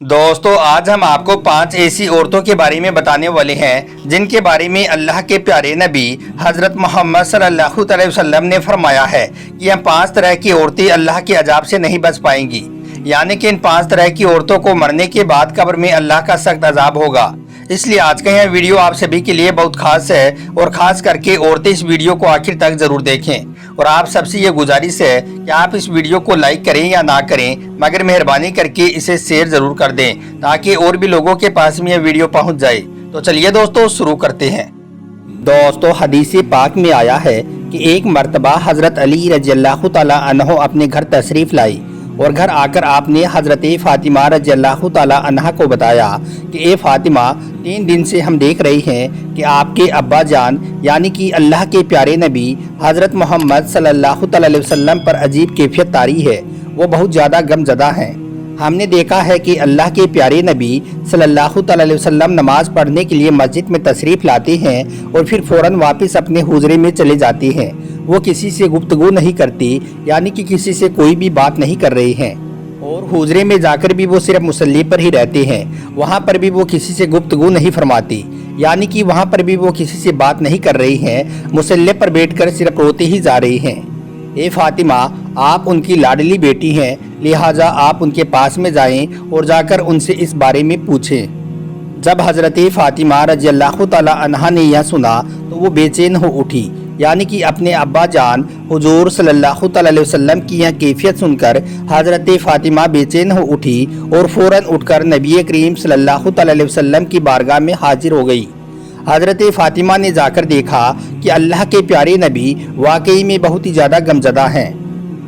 दोस्तों आज हम आपको 5 ऐसी औरतों के बारे में बताने वाले हैं जिनके बारे में अल्लाह के प्यारे नबी हजरत मोहम्मद सल्लल्लाहु अलैहि वसल्लम ने फरमाया है कि हम 5 तरह की औरतें अल्लाह के अजाब से नहीं बच पाएंगी। यानी कि इन 5 तरह की औरतों को मरने के बाद कब्र में अल्लाह का सख्त अजाब होगा। इसलिए आज का यह वीडियो आप सभी के लिए बहुत खास है और खास करके औरतें इस वीडियो को आखिर तक जरूर देखें। और आप सबसे ये गुजारिश है कि आप इस वीडियो को लाइक करें या ना करें, मगर मेहरबानी करके इसे शेयर जरूर कर दें ताकि और भी लोगों के पास में यह वीडियो पहुंच जाए। तो चलिए दोस्तों शुरू करते हैं। दोस्तों हदीस पाक में आया है कि एक मर्तबा हजरत अली रज़ियल्लाहु ताला अन्हो अपने घर तशरीफ लाई और घर आकर आपने हजरत फातिमा रज़ियल्लाहु ताला अन्हा को बताया कि ए फातिमा, 3 दिन से हम देख रहे हैं कि आपके अब्बा जान यानी कि अल्लाह के प्यारे नबी हजरत मोहम्मद सल्लल्लाहु अलैहि वसल्लम पर अजीब कैफियत तारी है, वो बहुत ज़्यादा गमज़दा हैं। हमने देखा है कि अल्लाह के प्यारे नबी सल्लल्लाहु अलैहि वसल्लम नमाज पढ़ने के लिए मस्जिद में तशरीफ़ लाते हैं और फिर फ़ौरन वापस अपने हुजरे में चले जाते हैं। वो किसी से गुफ्तगू नहीं करती, यानी कि किसी से कोई भी बात नहीं कर रहे हैं। और हुजरे में जाकर भी वो सिर्फ मुसल्ली पर ही रहते हैं, वहाँ पर भी वो किसी से गुफ्तगू नहीं फरमाती, यानी कि वहाँ पर भी वो किसी से बात नहीं कर रही हैं, मुसल्ले पर बैठकर सिर्फ रोते ही जा रही हैं। ए फातिमा, आप उनकी लाडली बेटी हैं, लिहाजा आप उनके पास में जाएं और जाकर उनसे इस बारे में पूछें। जब हजरत फातिमा रज़ियल्लाहु ताला अन्हा ने यह सुना तो वो बेचैन हो उठी, यानी कि अपने अब्बा जान हुजूर सल्लल्लाहु अलैहि वसल्लम की यह कैफियत सुनकर हजरत फातिमा बेचैन हो उठी और फौरन उठकर नबी करीम सल्लल्लाहु अलैहि वसल्लम की बारगाह में हाजिर हो गई। हजरत फातिमा ने जाकर देखा कि अल्लाह के प्यारे नबी वाकई में बहुत ही ज़्यादा गमज़दा हैं।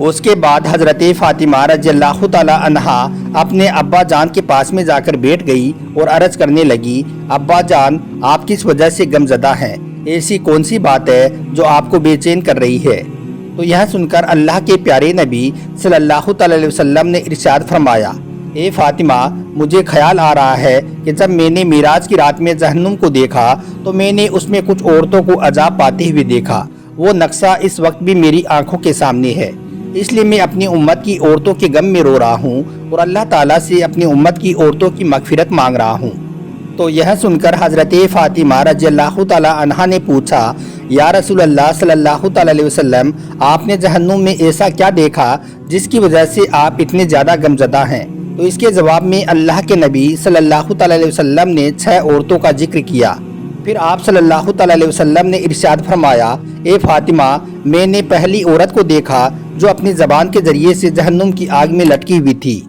उसके बाद हजरत फातिमा रज़ियल्लाहु ताला अन्हा अपने अब्बा जान के पास में जाकर बैठ गई और अर्ज करने लगी, अब्बा जान, आप किस वजह से गमज़दा हैं? ऐसी कौन सी बात है जो आपको बेचैन कर रही है? तो यह सुनकर अल्लाह के प्यारे नबी सल्लल्लाहु अलैहि वसल्लम ने इरशाद फरमाया, ए फातिमा, मुझे ख्याल आ रहा है कि जब मैंने मिराज की रात में जहन्नुम को देखा तो मैंने उसमें कुछ औरतों को अजाब पाते हुए देखा। वो नक्शा इस वक्त भी मेरी आंखों के सामने है, इसलिए मैं अपनी उम्मत की औरतों के गम में रो रहा हूँ और अल्लाह ताला से अपनी उम्मत की औरतों की मगफिरत मांग रहा हूँ। तो यह सुनकर हजरत फातिमा रज़ियल्लाहु ताला अन्हा ने पूछा, या रसूलल्लाह सल्लल्लाहु अलैहि वसल्लम, आपने जहन्नुम में ऐसा क्या देखा जिसकी वजह से आप इतने ज़्यादा गमज़दा हैं? तो इसके जवाब में अल्लाह के नबी सल्लल्लाहु अलैहि वसल्लम ने 6 औरतों का जिक्र किया। फिर आप सल्लल्लाहु अलैहि वसल्लम ने इरशाद फरमाया, ए फातिमा, मैंने पहली औरत को देखा जो अपनी ज़बान के ज़रिए से जहन्नुम की आग में लटकी हुई थी।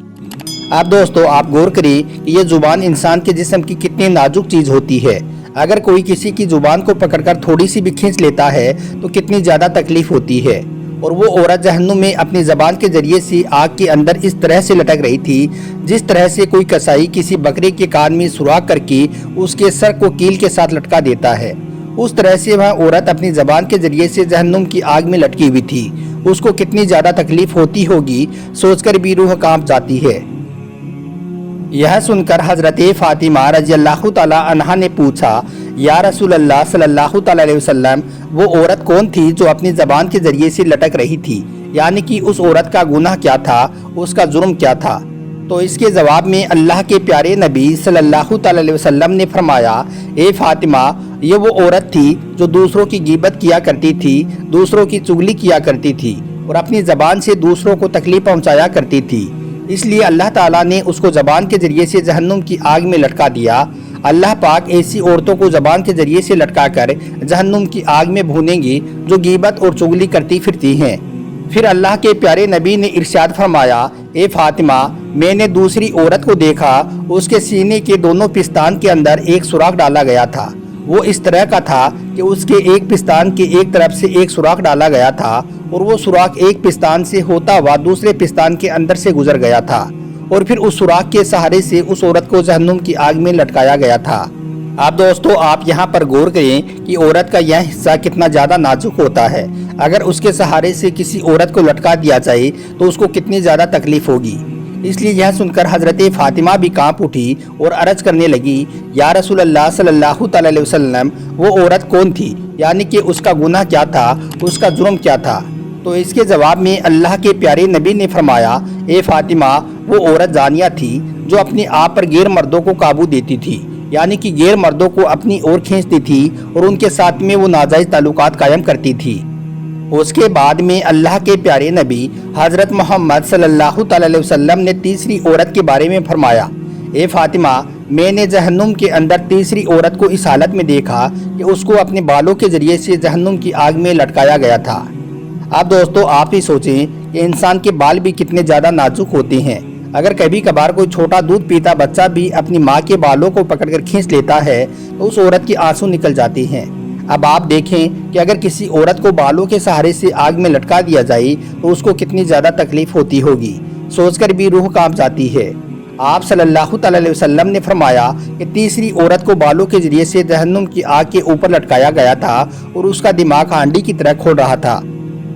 अब दोस्तों आप गौर करें कि ये ज़ुबान इंसान के जिस्म की कितनी नाजुक चीज़ होती है। अगर कोई किसी की ज़ुबान को पकड़कर थोड़ी सी भी खींच लेता है तो कितनी ज़्यादा तकलीफ़ होती है। और वो औरत जहन्नुम में अपनी ज़बान के ज़रिए से आग के अंदर इस तरह से लटक रही थी जिस तरह से कोई कसाई किसी बकरे के कान में सुराख करके उसके सर को कील के साथ लटका देता है। उस तरह से वह औरत अपनी ज़बान के ज़रिए से जहन्नुम की आग में लटकी हुई थी। उसको कितनी ज़्यादा तकलीफ़ होती होगी, सोचकर भी रूह कांप जाती है। यह सुनकर हजरत फातिमा रज़ियल्लाहु ताला अन्हा ने पूछा, या रसूलल्लाह सल्लल्लाहु अलैहि वसल्लम, वो औरत कौन थी जो अपनी ज़बान के ज़रिए से लटक रही थी? यानी कि उस औरत का गुनाह क्या था, उसका जुर्म क्या था? तो इसके जवाब में अल्लाह के प्यारे नबी सल्लल्लाहु अलैहि वसल्लम ने फरमाया, ए फातिमा, ये वो औरत थी जो दूसरों की गीबत किया करती थी, दूसरों की चुगली किया करती थी और अपनी ज़बान से दूसरों को तकलीफ पहुँचाया करती थी। इसलिए अल्लाह ताला ने उसको ज़बान के ज़रिए से जहन्नुम की आग में लटका दिया। अल्लाह पाक ऐसी औरतों को ज़बान के ज़रिए से लटका कर जहन्नुम की आग में भूनेंगे जो गीबत और चुगली करती फिरती हैं। फिर अल्लाह के प्यारे नबी ने इरशाद फरमाया, ए फातिमा, मैंने दूसरी औरत को देखा, उसके सीने के दोनों पिस्तान के अंदर एक सुराख डाला गया था। वो इस तरह का था कि उसके एक पिस्तान के एक तरफ से एक सुराख डाला गया था और वो सुराख एक पिस्तान से होता हुआ दूसरे पिस्तान के अंदर से गुजर गया था और फिर उस सुराख के सहारे से उस औरत को जहन्नुम की आग में लटकाया गया था। अब दोस्तों आप यहाँ पर गौर करें कि औरत का यह हिस्सा कितना ज़्यादा नाजुक होता है। अगर उसके सहारे से किसी औरत को लटका दिया जाए तो उसको कितनी ज़्यादा तकलीफ होगी। इसलिए यह सुनकर हजरत फातिमा भी कांप उठी और अर्ज करने लगी, या रसूलल्लाह सल्लल्लाहु अलैहि वसल्लम, वो औरत कौन थी? यानी कि उसका गुनाह क्या था, उसका जुर्म क्या था? तो इसके जवाब में अल्लाह के प्यारे नबी ने फरमाया, ए फातिमा, वो औरत जानिया थी جو اپنے آپ پر غیر مردوں کو قابو دیتی تھی، یعنی کہ غیر مردوں کو اپنی اور کھینچتی تھی اور ان کے ساتھ میں وہ ناجائز تعلقات قائم کرتی تھی۔ اس کے بعد میں اللہ کے پیارے نبی حضرت محمد صلی اللہ علیہ وسلم نے تیسری عورت کے بارے میں فرمایا، اے فاطمہ، میں نے جہنم کے اندر تیسری عورت کو اس حالت میں دیکھا کہ اس کو اپنے بالوں کے ذریعے سے جہنم کی آگ میں لٹکایا گیا تھا۔ اب دوستو آپ ہی سوچیں کہ انسان کے بال بھی کتنے زیادہ نازک ہوتے ہیں۔ اگر کبھی کبھار کوئی چھوٹا دودھ پیتا بچہ بھی اپنی ماں کے بالوں کو پکڑ کر کھینچ لیتا ہے تو اس عورت کی آنسو نکل جاتے ہیں۔ اب آپ دیکھیں کہ اگر کسی عورت کو بالوں کے سہارے سے آگ میں لٹکا دیا جائے تو اس کو کتنی زیادہ تکلیف ہوتی ہوگی، سوچ کر بھی روح کانپ جاتی ہے۔ آپ صلی اللہ علیہ وسلم نے فرمایا کہ تیسری عورت کو بالوں کے ذریعے سے جہنم کی آگ کے اوپر لٹکایا گیا تھا اور اس کا دماغ ہانڈی کی طرح کھول رہا تھا۔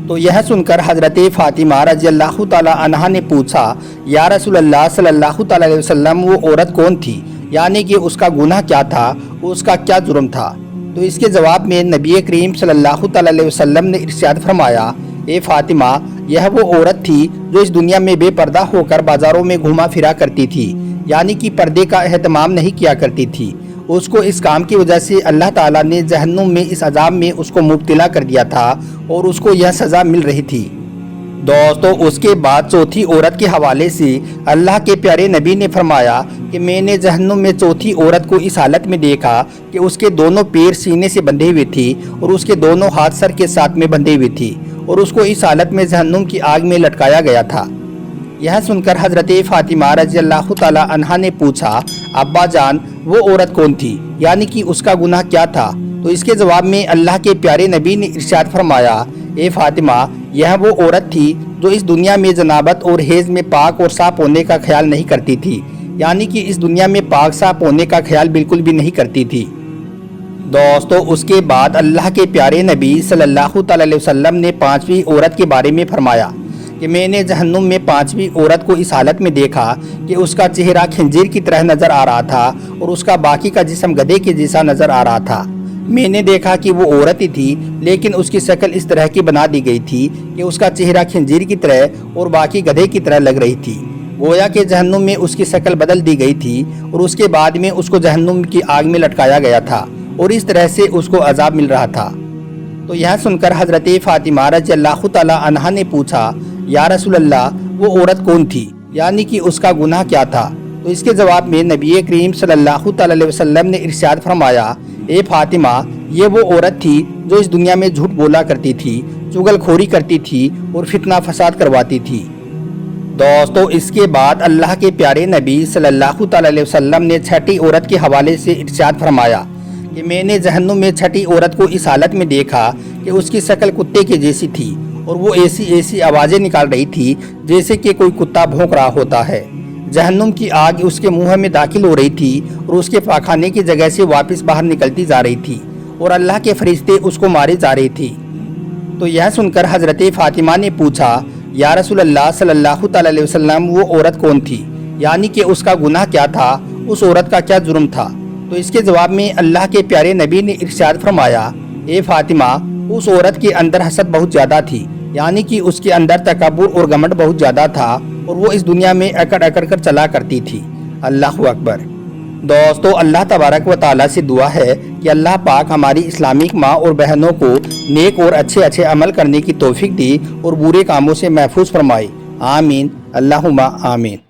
تو یہ سن کر حضرت فاطمہ رضی اللہ تعالی عنہا نے پوچھا، یا رسول اللہ صلی اللہ علیہ وسلم، وہ عورت کون تھی؟ یعنی کہ اس کا گناہ کیا تھا، اس کا کیا جرم تھا؟ تو اس کے جواب میں نبی کریم صلی اللہ علیہ وسلم نے ارشاد فرمایا، اے فاطمہ، یہ وہ عورت تھی جو اس دنیا میں بے پردہ ہو کر بازاروں میں گھوما پھرا کرتی تھی، یعنی کہ پردے کا اہتمام نہیں کیا کرتی تھی۔ اس کو اس کام کی وجہ سے اللہ تعالیٰ نے جہنم میں اس عذاب میں اس کو مبتلا کر دیا تھا اور اس کو یہ سزا مل رہی تھی۔ دوستو اس کے بعد چوتھی عورت کے حوالے سے اللہ کے پیارے نبی نے فرمایا کہ میں نے جہنم میں چوتھی عورت کو اس حالت میں دیکھا کہ اس کے دونوں پیر سینے سے بندھے ہوئے تھی اور اس کے دونوں ہاتھ سر کے ساتھ میں بندھے ہوئے تھی اور اس کو اس حالت میں جہنم کی آگ میں لٹکایا گیا تھا۔ یہ سن کر حضرت فاطمہ رضی اللہ تعالی عنہا نے پوچھا، ابا جان، وہ عورت کون تھی؟ یعنی کہ اس کا گناہ کیا تھا؟ تو اس کے جواب میں اللہ کے پیارے نبی نے ارشاد فرمایا، اے فاطمہ، یہ وہ عورت تھی جو اس دنیا میں جنابت اور حیض میں پاک اور صاف ہونے کا خیال نہیں کرتی تھی، یعنی کہ اس دنیا میں پاک صاف ہونے کا خیال بالکل بھی نہیں کرتی تھی۔ دوستو اس کے بعد اللہ کے پیارے نبی صلی اللہ علیہ وسلم نے پانچویں عورت کے بارے میں فرمایا کہ میں نے جہنم میں پانچویں عورت کو اس حالت میں دیکھا کہ اس کا چہرہ خنزیر کی طرح نظر آ رہا تھا اور اس کا باقی کا جسم گدھے کے جیسا نظر آ رہا تھا۔ میں نے دیکھا کہ وہ عورت ہی تھی، لیکن اس کی شکل اس طرح کی بنا دی گئی تھی کہ اس کا چہرہ خنزیر کی طرح اور باقی گدھے کی طرح لگ رہی تھی، گویا کہ جہنم میں اس کی شکل بدل دی گئی تھی اور اس کے بعد میں اس کو جہنم کی آگ میں لٹکایا گیا تھا اور اس طرح سے اس کو عذاب مل رہا تھا۔ تو یہ سن کر حضرت فاطمہ رضی اللہ تعالی عنہا نے پوچھا، یا رسول اللہ، وہ عورت کون تھی؟ یعنی کہ اس کا گناہ کیا تھا؟ تو اس کے جواب میں نبی کریم صلی اللہ علیہ وسلم نے ارشاد فرمایا، اے فاطمہ، یہ وہ عورت تھی جو اس دنیا میں جھوٹ بولا کرتی تھی، چغل خوری کرتی تھی اور فتنہ فساد کرواتی تھی۔ دوستو اس کے بعد اللہ کے پیارے نبی صلی اللہ علیہ وسلم نے چھٹی عورت کے حوالے سے ارشاد فرمایا کہ میں نے جہنم میں چھٹی عورت کو اس حالت میں دیکھا کہ اس کی شکل کتے کے جیسی تھی اور وہ ایسی آوازیں نکال رہی تھی جیسے کہ کوئی کتا بھونک رہا ہوتا ہے۔ جہنم کی آگ اس کے منہ میں داخل ہو رہی تھی اور اس کے پاخانے کی جگہ سے واپس باہر نکلتی جا رہی تھی اور اللہ کے فرشتے اس کو مارے جا رہے تھی۔ تو یہ سن کر حضرت فاطمہ نے پوچھا، یا رسول اللہ صلی اللہ علیہ وسلم، وہ عورت کون تھی؟ یعنی کہ اس کا گناہ کیا تھا، اس عورت کا کیا جرم تھا؟ تو اس کے جواب میں اللہ کے پیارے نبی نے ارشاد فرمایا، اے فاطمہ، اس عورت کے اندر حسد بہت زیادہ تھی، یعنی کہ اس کے اندر تکبر اور گھمنڈ بہت زیادہ تھا اور وہ اس دنیا میں اکڑ اکڑ کر چلا کرتی تھی۔ اللہ اکبر۔ دوستو اللہ تبارک و تعالیٰ سے دعا ہے کہ اللہ پاک ہماری اسلامک ماں اور بہنوں کو نیک اور اچھے عمل کرنے کی توفیق دی اور برے کاموں سے محفوظ فرمائے۔ آمین، اللہم آمین۔